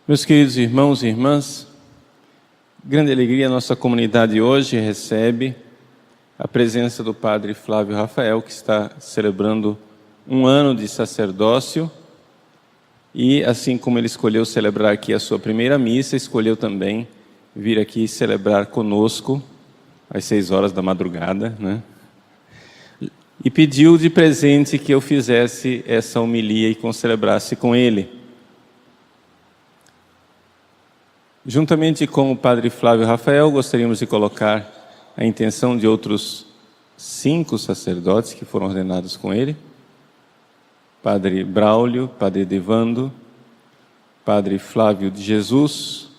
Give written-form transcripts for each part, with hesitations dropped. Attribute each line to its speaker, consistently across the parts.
Speaker 1: Meus queridos irmãos e irmãs, grande alegria a nossa comunidade hoje recebe a presença do Padre Flávio Rafael, que está celebrando um ano de sacerdócio e, assim como ele escolheu celebrar aqui a sua primeira missa, escolheu também vir aqui celebrar conosco às 6 horas da madrugada, né? E pediu de presente que eu fizesse essa homilia e concelebrasse com ele. Juntamente com o Padre Flávio Rafael, gostaríamos de colocar a intenção de outros 5 sacerdotes que foram ordenados com ele: Padre Braulio, Padre Devando, Padre Flávio de Jesus,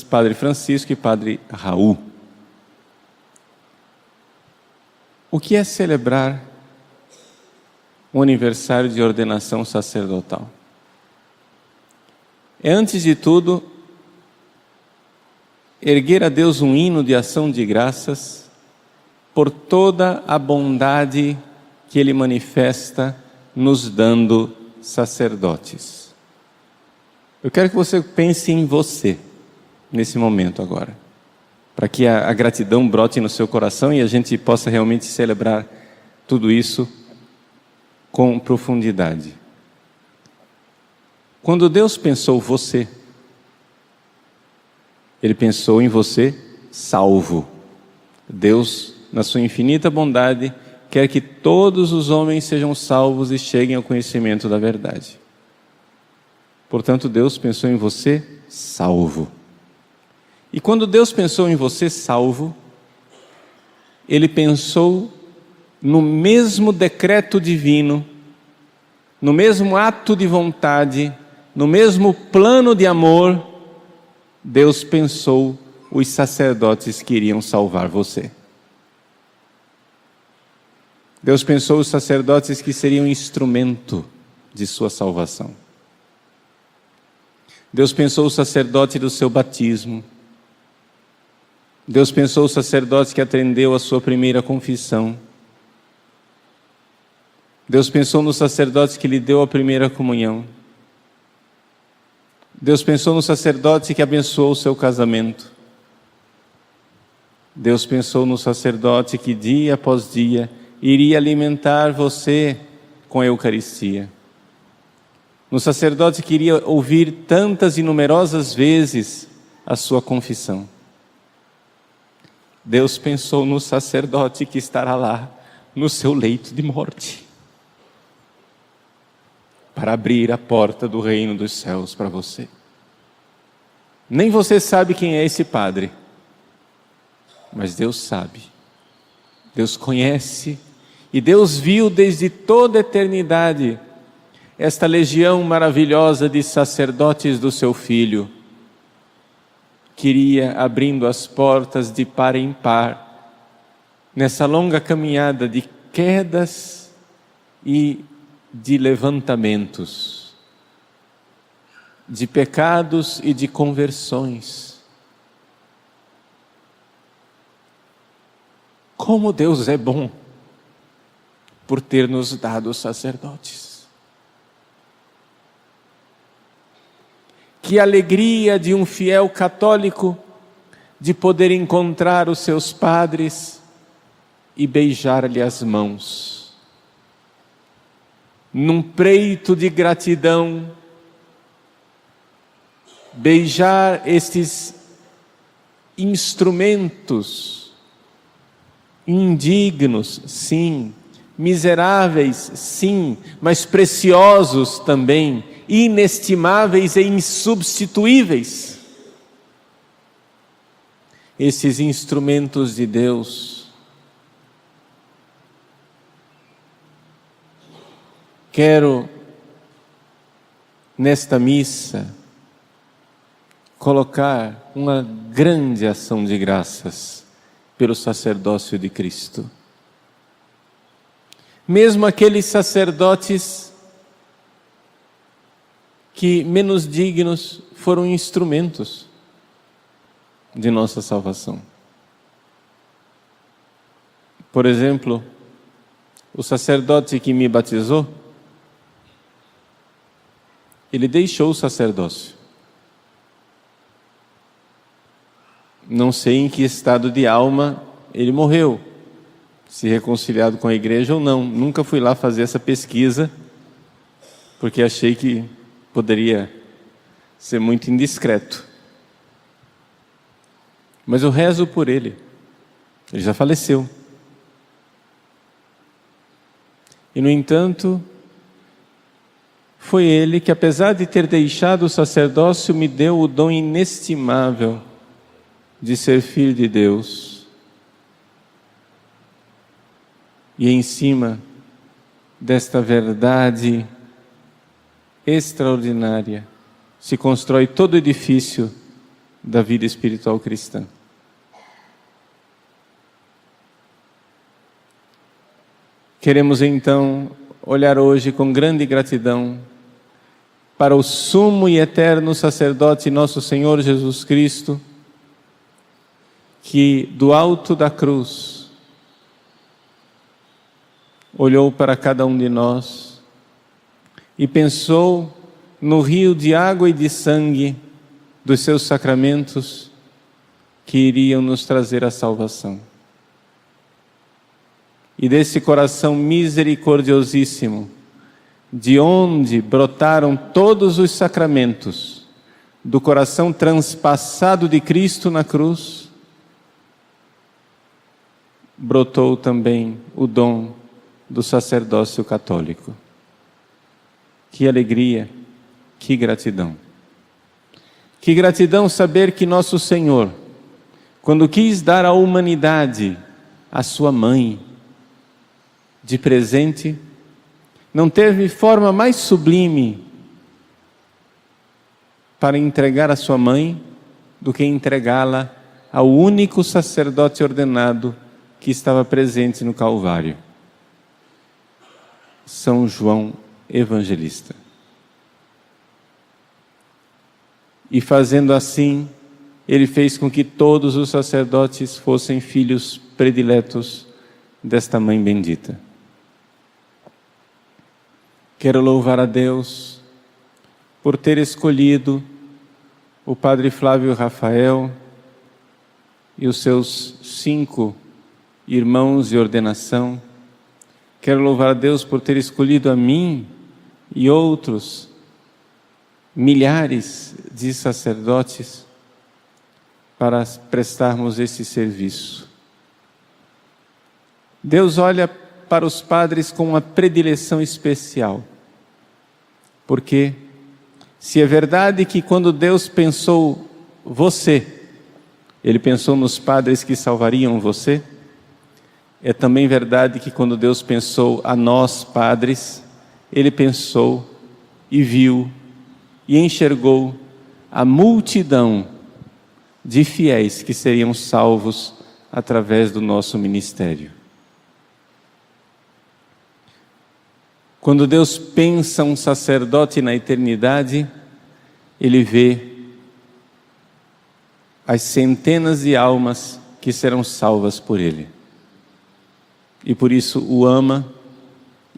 Speaker 1: Padre Francisco e Padre Raul. O que é celebrar o aniversário de ordenação sacerdotal? É, antes de tudo, erguer a Deus um hino de ação de graças por toda a bondade que Ele manifesta nos dando sacerdotes. Eu quero que você pense em você, nesse momento agora, para que a gratidão brote no seu coração e a gente possa realmente celebrar tudo isso com profundidade. Quando Deus pensou você, Ele pensou em você salvo. Deus, na sua infinita bondade, quer que todos os homens sejam salvos e cheguem ao conhecimento da verdade. Portanto, Deus pensou em você salvo. E quando Deus pensou em você salvo, Ele pensou no mesmo decreto divino, no mesmo ato de vontade, no mesmo plano de amor. Deus pensou os sacerdotes que iriam salvar você. Deus pensou os sacerdotes que seriam instrumento de sua salvação. Deus pensou o sacerdote do seu batismo. Deus pensou o sacerdote que atendeu a sua primeira confissão. Deus pensou no sacerdote que lhe deu a primeira comunhão. Deus pensou no sacerdote que abençoou o seu casamento. Deus pensou no sacerdote que dia após dia iria alimentar você com a Eucaristia. No sacerdote que iria ouvir tantas e numerosas vezes a sua confissão. Deus pensou no sacerdote que estará lá no seu leito de morte, para abrir a porta do reino dos céus para você. Nem você sabe quem é esse padre, mas Deus sabe. Deus conhece, e Deus viu desde toda a eternidade esta legião maravilhosa de sacerdotes do seu Filho, que iria abrindo as portas de par em par, nessa longa caminhada de quedas e de levantamentos, de pecados e de conversões. Como Deus é bom por ter nos dado sacerdotes. Que alegria de um fiel católico de poder encontrar os seus padres e beijar-lhe as mãos. Num preito de gratidão, beijar estes instrumentos indignos, sim, miseráveis, sim, mas preciosos também, inestimáveis e insubstituíveis. Esses instrumentos de Deus. Quero, nesta missa, colocar uma grande ação de graças pelo sacerdócio de Cristo. Mesmo aqueles sacerdotes que menos dignos foram instrumentos de nossa salvação. Por exemplo, o sacerdote que me batizou, ele deixou o sacerdócio. Não sei em que estado de alma ele morreu, se reconciliado com a igreja ou não. Nunca fui lá fazer essa pesquisa, porque achei que poderia ser muito indiscreto. Mas eu rezo por ele. Ele já faleceu. E, no entanto, foi ele que, apesar de ter deixado o sacerdócio, me deu o dom inestimável de ser filho de Deus. E em cima desta verdade extraordinária se constrói todo o edifício da vida espiritual cristã. Queremos então olhar hoje com grande gratidão para o sumo e eterno sacerdote nosso Senhor Jesus Cristo, que do alto da cruz olhou para cada um de nós e pensou no rio de água e de sangue dos seus sacramentos que iriam nos trazer a salvação. E desse coração misericordiosíssimo, de onde brotaram todos os sacramentos, do coração transpassado de Cristo na cruz, brotou também o dom do sacerdócio católico. Que alegria, que gratidão. Que gratidão saber que nosso Senhor, quando quis dar à humanidade a sua mãe de presente, não teve forma mais sublime para entregar a sua mãe do que entregá-la ao único sacerdote ordenado que estava presente no Calvário, São João Evangelista. E fazendo assim, ele fez com que todos os sacerdotes fossem filhos prediletos desta mãe bendita. Quero louvar a Deus por ter escolhido o Padre Flávio Rafael e os seus 5 irmãos de ordenação. Quero louvar a Deus por ter escolhido a mim e outros milhares de sacerdotes para prestarmos esse serviço. Deus olha para os padres com uma predileção especial, porque se é verdade que quando Deus pensou você, Ele pensou nos padres que salvariam você, é também verdade que quando Deus pensou a nós padres, Ele pensou e viu e enxergou a multidão de fiéis que seriam salvos através do nosso ministério. Quando Deus pensa um sacerdote na eternidade, Ele vê as centenas de almas que serão salvas por Ele. E por isso o ama,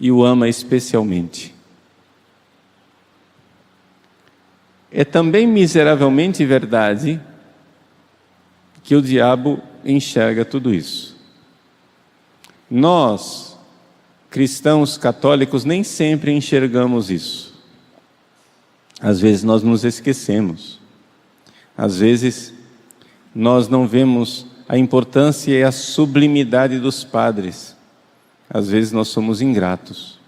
Speaker 1: e o ama especialmente. É também miseravelmente verdade que o diabo enxerga tudo isso. Nós, cristãos católicos, nem sempre enxergamos isso. Às vezes nós nos esquecemos. Às vezes nós não vemos a importância e a sublimidade dos padres. Às vezes nós somos ingratos.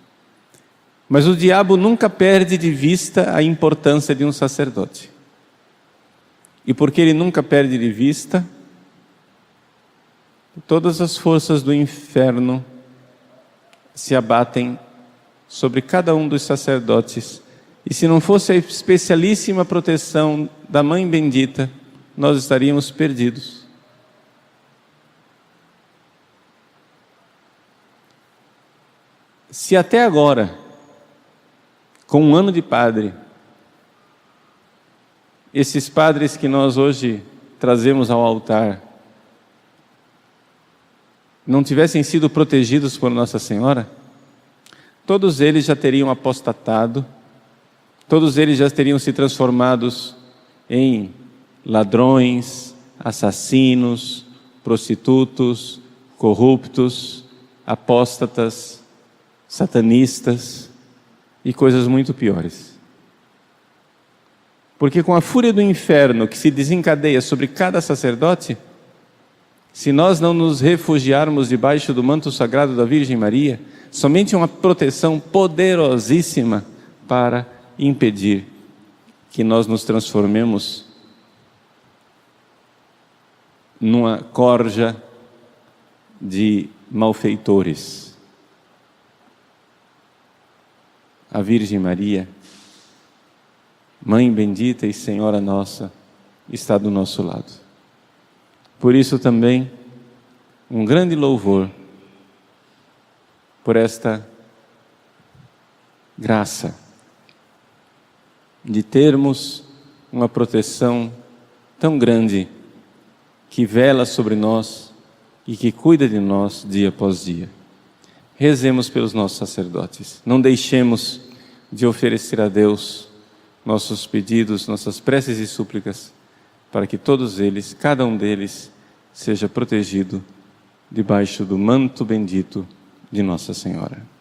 Speaker 1: Mas o diabo nunca perde de vista a importância de um sacerdote. E porque ele nunca perde de vista, todas as forças do inferno se abatem sobre cada um dos sacerdotes. E se não fosse a especialíssima proteção da Mãe Bendita, nós estaríamos perdidos. Se até agora, com um ano de padre, esses padres que nós hoje trazemos ao altar não tivessem sido protegidos por Nossa Senhora, todos eles já teriam apostatado, todos eles já teriam se transformados em ladrões, assassinos, prostitutos, corruptos, apóstatas, satanistas e coisas muito piores. Porque com a fúria do inferno que se desencadeia sobre cada sacerdote, se nós não nos refugiarmos debaixo do manto sagrado da Virgem Maria, somente uma proteção poderosíssima para impedir que nós nos transformemos numa corja de malfeitores. A Virgem Maria, Mãe bendita e Senhora nossa, está do nosso lado. Por isso também, um grande louvor por esta graça de termos uma proteção tão grande que vela sobre nós e que cuida de nós dia após dia. Rezemos pelos nossos sacerdotes. Não deixemos de oferecer a Deus nossos pedidos, nossas preces e súplicas, para que todos eles, cada um deles, seja protegido debaixo do manto bendito de Nossa Senhora.